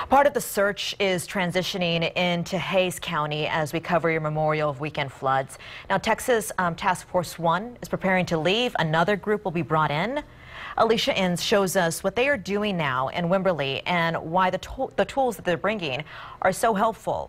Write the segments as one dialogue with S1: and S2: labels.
S1: Part of the search is transitioning into Hays County as we cover your memorial of weekend floods. Now, Texas Task Force 1 is preparing to leave. Another group will be brought in. Alicia Inns shows us what they are doing now in Wimberley and why the tools that they're bringing are so helpful.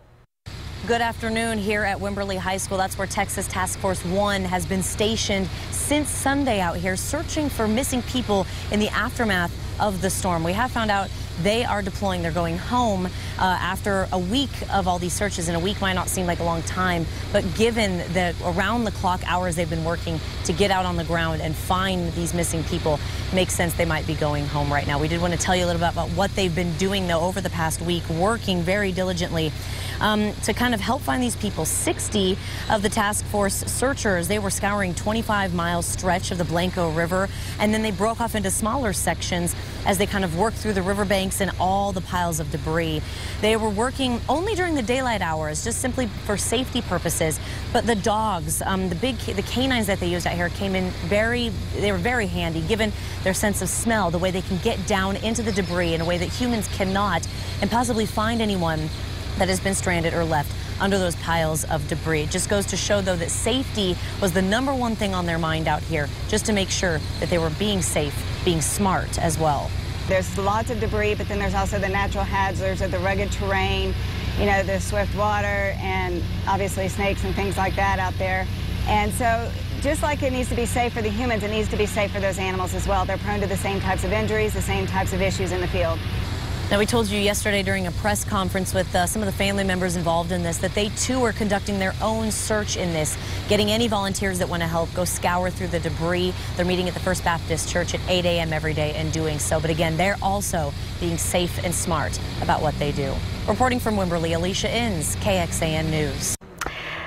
S2: Good afternoon here at Wimberley High School. That's where Texas Task Force 1 has been stationed since Sunday out here searching for missing people in the aftermath of the storm. We have found out they are deploying. They're going home after a week of all these searches, and a week might not seem like a long time, but given the around-the-clock hours they've been working to get out on the ground and find these missing people, makes sense they might be going home right now. We did want to tell you a little bit about what they've been doing, though, over the past week, working very diligently to kind of help find these people. 60 of the task force searchers, they were scouring 25-mile stretch of the Blanco River, and then they broke off into smaller sections as they kind of worked through the riverbanks and all the piles of debris. They were working only during the daylight hours, just simply for safety purposes. But the dogs, the canines that they used out here came in they were very handy, given their sense of smell, the way they can get down into the debris in a way that humans cannot, and possibly find anyone that has been stranded or left under those piles of debris. It just goes to show, though, that safety was the #1 thing on their mind out here, just to make sure that they were being safe, being smart as well.
S3: There's lots of debris, but then there's also the natural hazards of the rugged terrain, you know, the swift water, and obviously snakes and things like that out there. And so just like it needs to be safe for the humans, it needs to be safe for those animals as well. They're prone to the same types of injuries, the same types of issues in the field.
S2: Now, we told you yesterday during a press conference with some of the family members involved in this that they too are conducting their own search in this, getting any volunteers that want to help go scour through the debris. They're meeting at the First Baptist Church at 8 a.m. every day and doing so. But again, they're also being safe and smart about what they do. Reporting from Wimberley, Alicia Inns, KXAN News.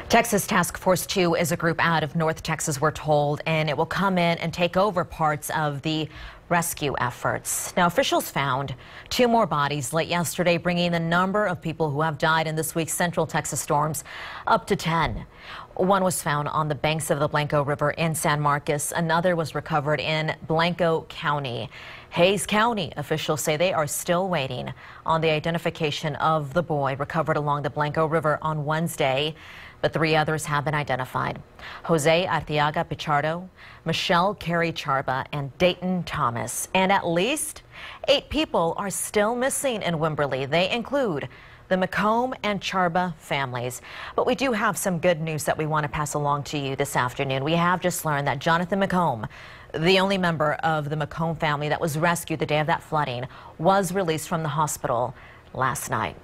S1: Texas Task Force 2 is a group out of North Texas, we're told, and it will come in and take over parts of the rescue efforts. Now, officials found 2 more bodies late yesterday, bringing the number of people who have died in this week's Central Texas storms up to 10. One was found on the banks of the Blanco River in San Marcos. Another was recovered in Blanco County. Hays County officials say they are still waiting on the identification of the boy recovered along the Blanco River on Wednesday. But 3 others have been identified: Jose Arteaga Pichardo, Michelle Carey Charba, and Dayton Thomas. And at least 8 people are still missing in Wimberley. They include the McComb and Charba families. But we do have some good news that we want to pass along to you this afternoon. We have just learned that Jonathan McComb, the only member of the McComb family that was rescued the day of that flooding, was released from the hospital last night.